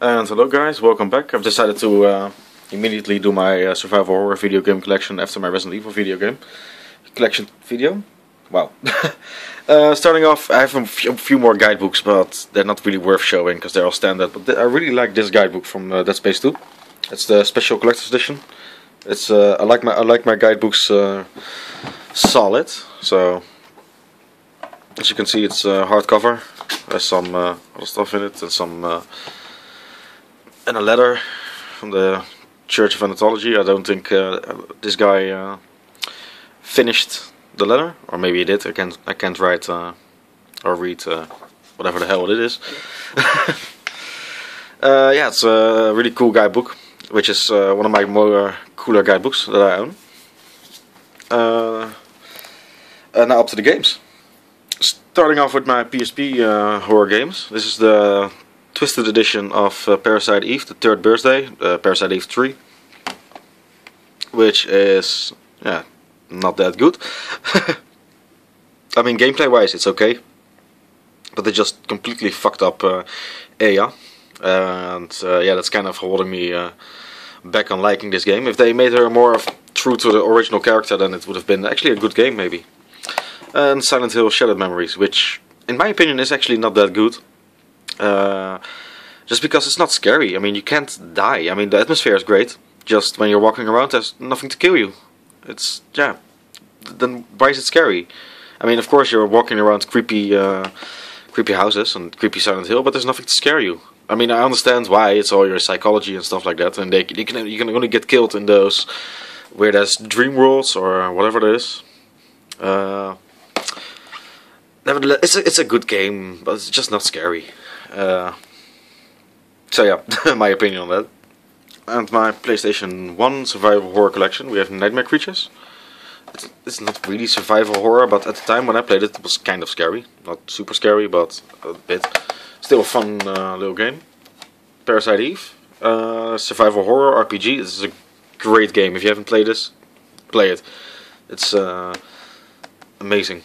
And hello guys, welcome back. I've decided to immediately do my survival horror video game collection after my Resident Evil video game collection video. Wow. Starting off, I have a few more guidebooks, but they're not really worth showing because they're all standard. But I really like this guidebook from Dead Space 2. It's the special collector's edition. It's I like my guidebooks solid. So as you can see, it's hardcover. There's some other stuff in it and some. And a letter from the Church of Anthology. I don't think this guy finished the letter, or maybe he did. I can't write or read whatever the hell it is. Yeah, it's a really cool guidebook, which is one of my more cooler guidebooks that I own. Now up to the games. Starting off with my PSP horror games. This is the Twisted edition of Parasite Eve, the third birthday, Parasite Eve 3, which is, yeah, not that good. I mean, gameplay wise it's okay, but they just completely fucked up Aya, and yeah, that's kind of holding me back on liking this game. If they made her more true to the original character, then it would have been actually a good game maybe. And Silent Hill Shattered Memories, which in my opinion is actually not that good. Just because it's not scary. I mean, you can't die. I mean, the atmosphere is great. Just when you're walking around, there's nothing to kill you. It's, yeah. Then why is it scary? I mean, of course, you're walking around creepy houses and creepy Silent Hill, but there's nothing to scare you. I mean, I understand why. It's all your psychology and stuff like that, and you can only get killed in those where there's dream worlds or whatever it is. Nevertheless, it's a good game, but it's just not scary. So yeah, my opinion on that. And my PlayStation 1 survival horror collection, we have Nightmare Creatures. It's not really survival horror, but at the time when I played it, it was kind of scary. Not super scary, but a bit. Still a fun little game. Parasite Eve, survival horror RPG. This is a great game. If you haven't played this, play it. It's amazing.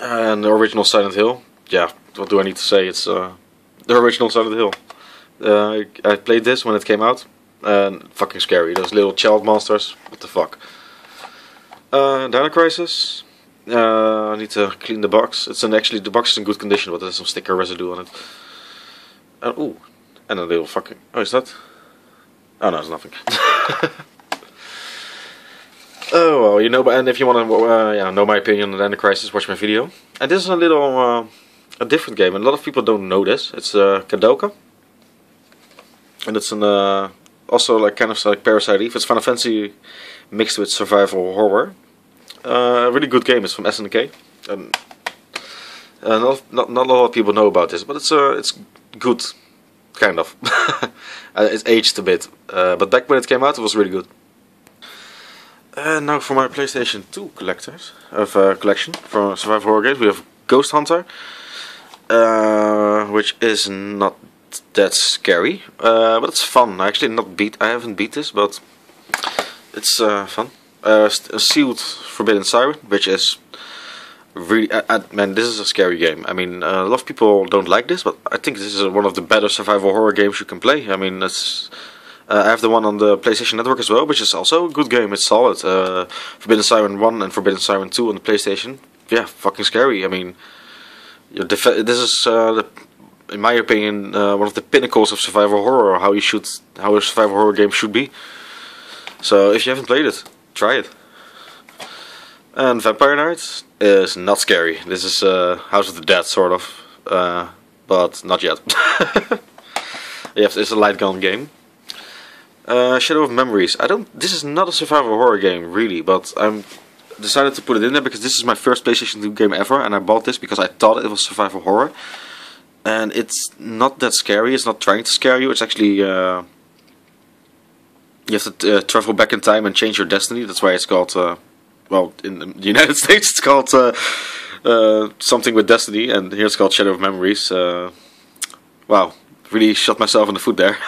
And the original Silent Hill, yeah, what do I need to say? It's the original Silent Hill. I played this when it came out, and fucking scary. Those little child monsters, what the fuck. Dino Crisis. I need to clean the box. Actually the box is in good condition, but there's some sticker residue on it. Ooh, and a little fucking. Oh, is that? Oh no, it's nothing. Oh well, you know, and if you want to yeah, know my opinion on Dino Crisis, watch my video. And this is a little a different game, and a lot of people don't know this. It's Kadoka, and it's an also like kind of like Parasite Eve. It's Final Fantasy mixed with survival horror. A really good game. It's from SNK, and not a lot of people know about this, but it's good, kind of. It's aged a bit, but back when it came out, it was really good. And now for my PlayStation 2 collection for survival horror games, we have Ghost Hunter, which is not that scary, but it's fun. I haven't beat this, but it's fun. Sealed Forbidden Siren, which is really, man, this is a scary game. I mean, a lot of people don't like this, but I think this is one of the better survival horror games you can play. I mean, it's. I have the one on the PlayStation Network as well, which is also a good game. It's solid. Forbidden Siren 1 and Forbidden Siren 2 on the PlayStation. Yeah, fucking scary. I mean, this is, in my opinion, one of the pinnacles of survival horror. How a survival horror game should be. So if you haven't played it, try it. And Vampire Knight is not scary. This is House of the Dead, sort of, but not yet. Yes, it's a light gun game. Shadow of Memories. This is not a survival horror game, really, but I'm decided to put it in there because this is my first PlayStation 2 game ever, and I bought this because I thought it was survival horror. And it's not that scary. It's not trying to scare you. It's actually you have to travel back in time and change your destiny. That's why it's called. Well, in the United States, it's called something with Destiny, and here it's called Shadow of Memories. Wow, really shot myself in the foot there.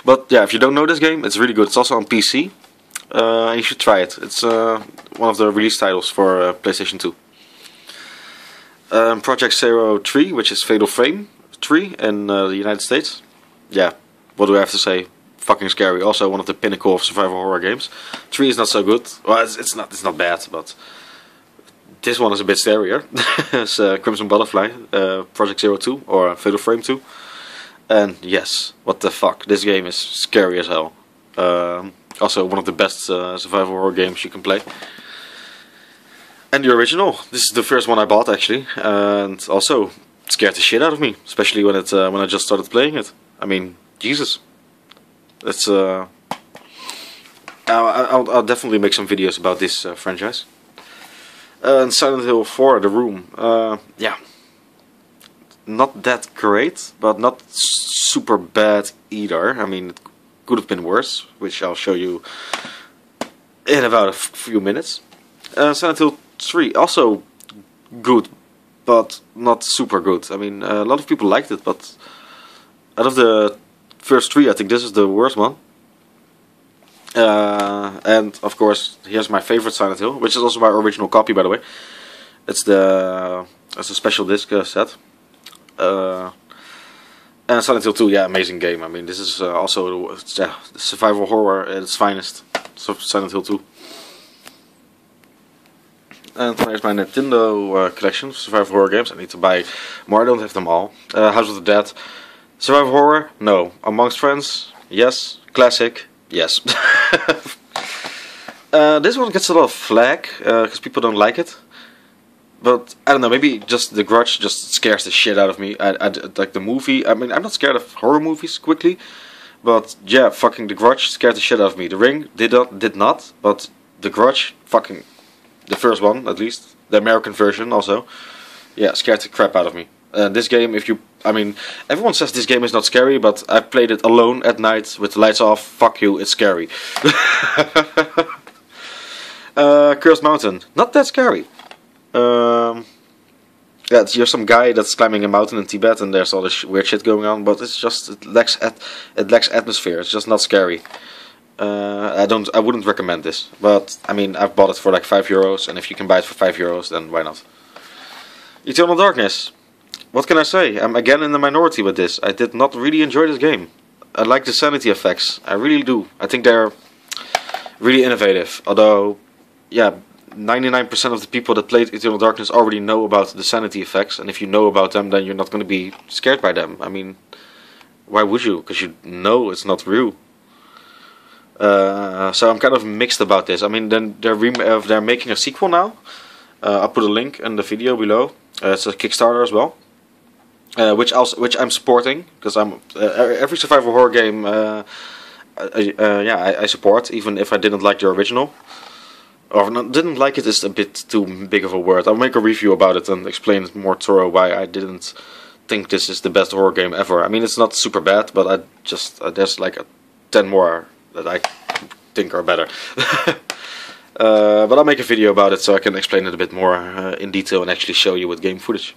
But yeah, if you don't know this game, it's really good. It's also on PC. You should try it. It's one of the release titles for PlayStation 2. Project 03, which is Fatal Frame. 3 in the United States. Yeah, what do I have to say? Fucking scary. Also one of the pinnacle of survival horror games. 3 is not so good. Well, it's not bad, but this one is a bit scarier. It's Crimson Butterfly, Project Zero 2 or Fatal Frame 2. And yes, what the fuck, this game is scary as hell. Also one of the best survival horror games you can play. And the original. This is the first one I bought actually, and also scared the shit out of me, especially when I just started playing it. I mean, Jesus. It's I'll definitely make some videos about this franchise. And Silent Hill 4, The Room. Yeah, not that great, but not super bad either. I mean, it could have been worse, which I'll show you in about a few minutes. Silent Hill 3, also good, but not super good. I mean, a lot of people liked it, but out of the first 3, I think this is the worst one. And of course, here's my favorite Silent Hill, which is also my original copy, by the way. It's a special disc set. And Silent Hill 2, yeah, amazing game. I mean, this is also the survival horror at its finest. So Silent Hill 2. And here's my Nintendo collection of survival horror games. I need to buy more. I don't have them all. House of the Dead. Survival horror? No. Amongst Friends? Yes. Classic? Yes. This one gets a lot of flack because people don't like it. But I don't know, maybe just The Grudge just scares the shit out of me. I like the movie. I mean, I'm not scared of horror movies quickly, but yeah, fucking The Grudge scared the shit out of me. The Ring did not, but The Grudge, fucking the first one at least, the American version also, yeah, scared the crap out of me. This game, I mean, everyone says this game is not scary, but I played it alone at night with the lights off. Fuck you, it's scary. Cursed Mountain, not that scary. Yeah, you're some guy that's climbing a mountain in Tibet, and there's all this weird shit going on. But it's just it lacks atmosphere. It's just not scary. I wouldn't recommend this. But I mean, I've bought it for like €5, and if you can buy it for €5, then why not? Eternal Darkness. What can I say? I'm again in the minority with this. I did not really enjoy this game. I like the sanity effects. I really do. I think they're really innovative. Although, yeah, 99% of the people that played Eternal Darkness already know about the sanity effects, and if you know about them, then you're not going to be scared by them. I mean, why would you? Because you know it's not real. So I'm kind of mixed about this. I mean, then they're making a sequel now. I'll put a link in the video below. It's a Kickstarter as well, which I'm supporting because I'm every survival horror game. I support, even if I didn't like the original. Or didn't like it is a bit too big of a word. I'll make a review about it and explain it more thorough why I didn't think this is the best horror game ever. I mean, it's not super bad, but I just there's like 10 more that I think are better. But I'll make a video about it so I can explain it a bit more in detail and actually show you with game footage.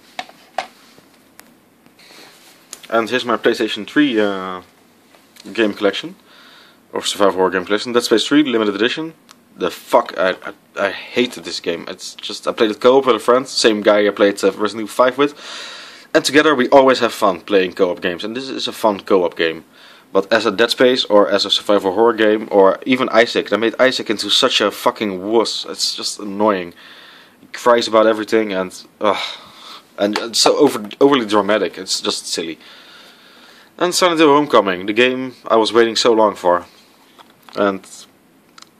And here's my PlayStation 3 game collection, or survival horror game collection. Dead Space 3 limited edition. The fuck, I hated this game. It's just, I played it co-op with a friend, same guy I played Resident Evil 5 with, and together we always have fun playing co-op games, and this is a fun co-op game. But as a Dead Space, or as a survival horror game, or even Isaac, they made Isaac into such a fucking wuss. It's just annoying. He cries about everything, and it's so overly dramatic. It's just silly. And Silent Hill Homecoming, the game I was waiting so long for, and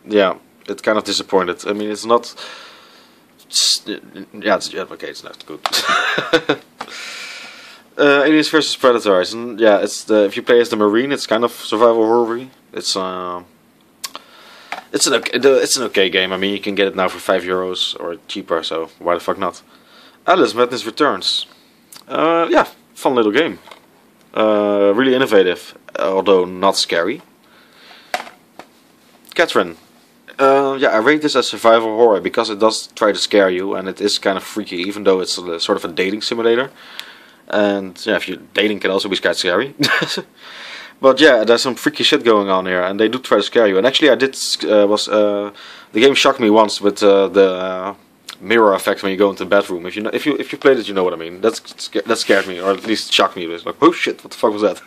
yeah, it kind of disappointed. I mean, it's not. Yeah, okay, it's not good. Aliens vs Predators, and yeah, if you play as the Marine, it's kind of survival horror. It's an okay game. I mean, you can get it now for €5 or cheaper, so why the fuck not? Alice Madness Returns. Yeah, fun little game. Really innovative, although not scary. Catherine. Yeah, I rate this as survival horror because it does try to scare you, and it is kind of freaky, even though it's sort of a dating simulator. And yeah, if you're dating, can also be quite scary. But yeah, there's some freaky shit going on here, and they do try to scare you. And actually, the game shocked me once with the mirror effect when you go into the bedroom. If you played it, you know what I mean. That scared me, or at least shocked me. It was like, oh shit, what the fuck was that?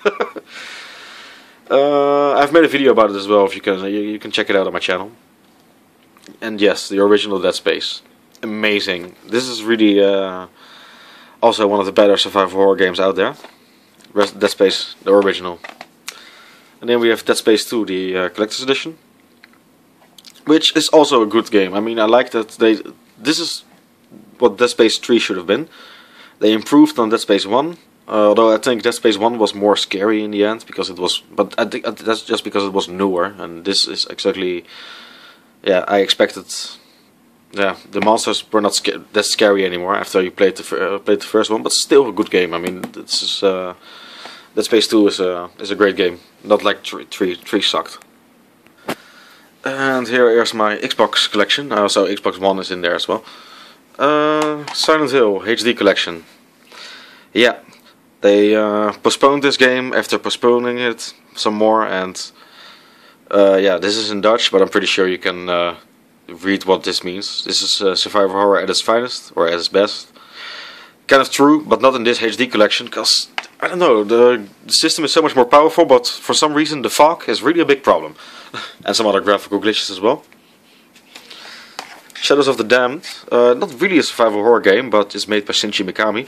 I've made a video about it as well. If you can check it out on my channel. And yes, the original Dead Space, amazing. This is really also one of the better survival horror games out there. Dead Space, the original. And then we have Dead Space 2, the collector's edition, which is also a good game. I mean, I like that this is what Dead Space 3 should have been. They improved on Dead Space 1, although I think Dead Space 1 was more scary in the end because it was. But I think that's just because it was newer, and this is exactly. Yeah, I expected. Yeah, the monsters were not that scary anymore after you played the first one, but still a good game. I mean, this is Dead Space 2 is a great game. Not like 3 sucked. And here's my Xbox collection. Also, Xbox One is in there as well. Silent Hill HD collection. Yeah, they postponed this game after postponing it some more, and yeah, this is in Dutch, but I'm pretty sure you can read what this means. This is survival horror at its finest, or at its best. Kind of true, but not in this HD collection, because, I don't know, the system is so much more powerful, but for some reason the fog is really a big problem. And some other graphical glitches as well. Shadows of the Damned, not really a survival horror game, but it's made by Shinji Mikami.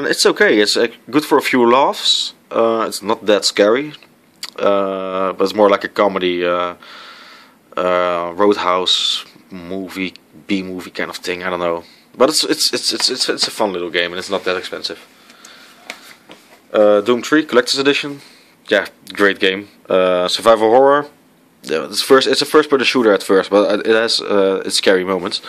It's okay, it's good for a few laughs. It's not that scary, but it's more like a comedy, Roadhouse movie, B-movie kind of thing. I don't know, but it's a fun little game and it's not that expensive. Doom 3 Collector's Edition, yeah, great game. Survival horror. Yeah, it's a first-person shooter at first, but it has its scary moments.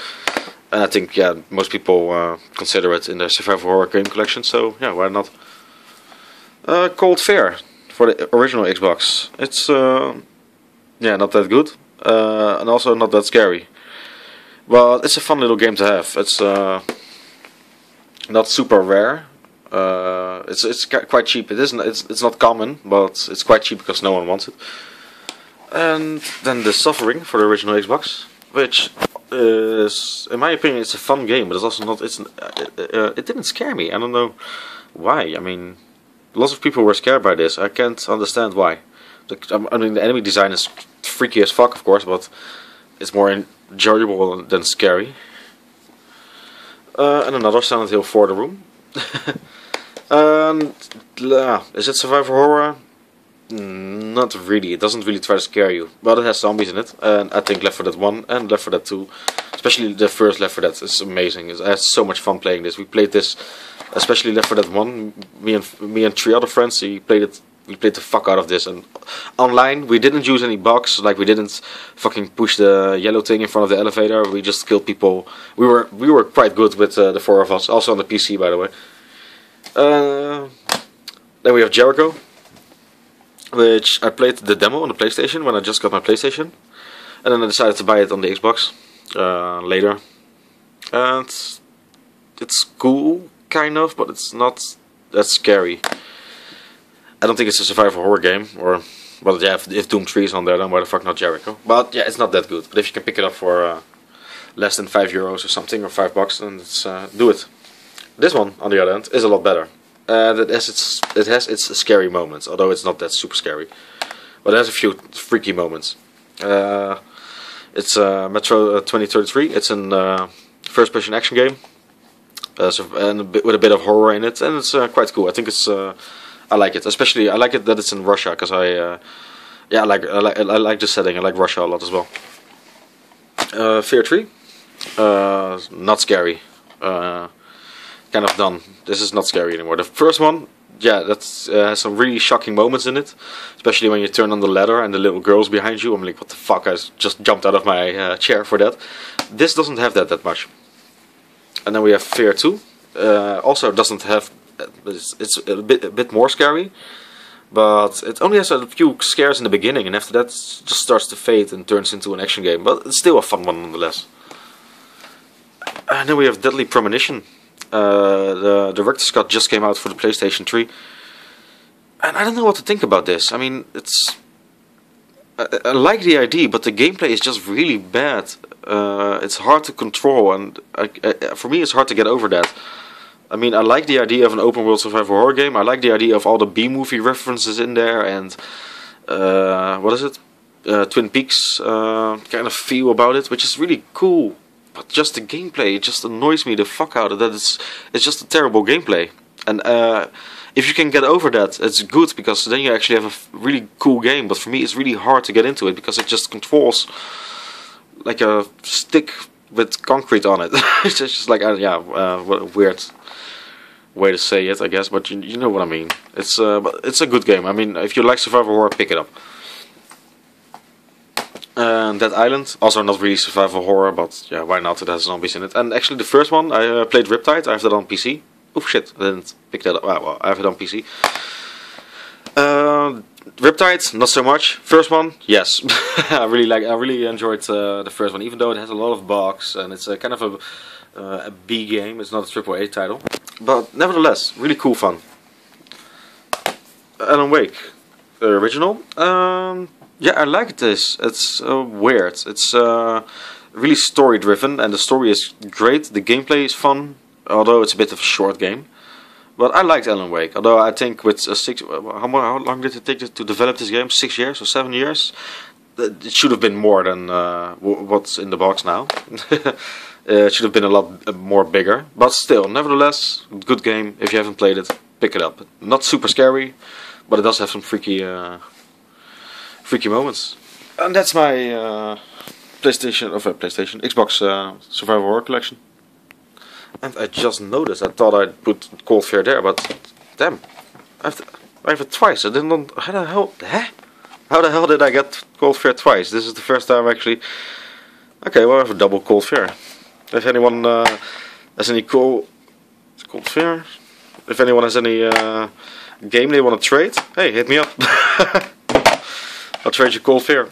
And I think, yeah, most people consider it in their survival horror game collection, so yeah, why not? Cold Fair for the original Xbox. It's yeah, not that good, and also not that scary. But it's a fun little game to have. It's not super rare. It's quite cheap. It's not common, but it's quite cheap because no one wants it. And then The Suffering for the original Xbox, which is, in my opinion, it's a fun game, but it's also not. It didn't scare me. I don't know why. I mean, lots of people were scared by this. I can't understand why. I mean, the enemy design is freaky as fuck, of course, but it's more enjoyable than scary. And another Silent Hill 4: The Room. And is it survival horror? Not really. It doesn't really try to scare you, but it has zombies in it. And I think Left 4 Dead 1 and Left 4 Dead 2, especially the first Left 4 Dead, is amazing. I had so much fun playing this. We played this, especially Left 4 Dead 1. Me and 3 other friends. We played the fuck out of this. And online, we didn't use any bugs. Like, we didn't fucking push the yellow thing in front of the elevator. We just killed people. We were quite good with the 4 of us. Also on the PC, by the way. Then we have Jericho, which I played the demo on the PlayStation when I just got my PlayStation, and then I decided to buy it on the Xbox later. And it's cool, kind of, but it's not that scary. I don't think it's a survival horror game, well, yeah, if Doom 3 is on there, then why the fuck not Jericho? But yeah, it's not that good. But if you can pick it up for less than €5 or something, or $5, then do it. This one, on the other hand, is a lot better. It has its scary moments, although it's not that super scary. But it has a few freaky moments. It's Metro 2033. It's a first-person action game, and with a bit of horror in it, and it's quite cool. I think it's I like it, especially I like it that it's in Russia, because I like the setting. I like Russia a lot as well. Fear 3, not scary. Kind of done. This is not scary anymore. The first one, yeah, that has some really shocking moments in it, especially when you turn on the ladder and the little girl's behind you. I'm like, what the fuck? I just jumped out of my chair for that. This doesn't have that much. And then we have Fear 2. Also doesn't have. It's a bit more scary, but it only has a few scares in the beginning, and after that, it just starts to fade and turns into an action game. But it's still a fun one nonetheless. And then we have Deadly Premonition. The director's cut just came out for the PlayStation 3, and I don't know what to think about this. I mean, I like the idea, but the gameplay is just really bad. It's hard to control, and for me it's hard to get over that. I mean, I like the idea of an open world survival horror game. I like the idea of all the B-movie references in there, and what is it? Twin Peaks kind of feel about it, which is really cool. But just the gameplay, it just annoys me the fuck out of that. It's just a terrible gameplay. And if you can get over that, it's good, because then you actually have a really cool game. But for me, it's really hard to get into it, because it just controls like a stick with concrete on it. It's just like, what a weird way to say it, I guess. But you know what I mean. But it's a good game. I mean, if you like survival horror, pick it up. Dead Island, also not really survival horror, but yeah, why not? It has zombies in it. And actually, the first one I played Riptide. I have that on PC. Oh shit, I didn't pick that up. Well, I have it on PC. Riptide, not so much. First one, yes. I really enjoyed the first one, even though it has a lot of bugs and it's kind of a B game. It's not a AAA title, but nevertheless, really cool fun. Alan Wake, the original. Yeah, I like this. It's weird. It's really story driven, and the story is great. The gameplay is fun, although it's a bit of a short game. But I liked Alan Wake, although I think with how long did it take to develop this game? 6 years or 7 years? It should have been more than what's in the box now. It should have been a lot more bigger, but still, nevertheless, good game. If you haven't played it, pick it up. Not super scary, but it does have some freaky moments. And that's my Xbox Survival Horror collection. And I just noticed, I thought I'd put Cold Fear there, but damn, I have it twice. I didn't. How the hell? How the hell did I get Cold Fear twice? This is the first time actually. Okay, well, I have a double Cold Fear. If anyone has any Cold Fear, if anyone has any game they want to trade, hey, hit me up. I'll trade you Cold Fear.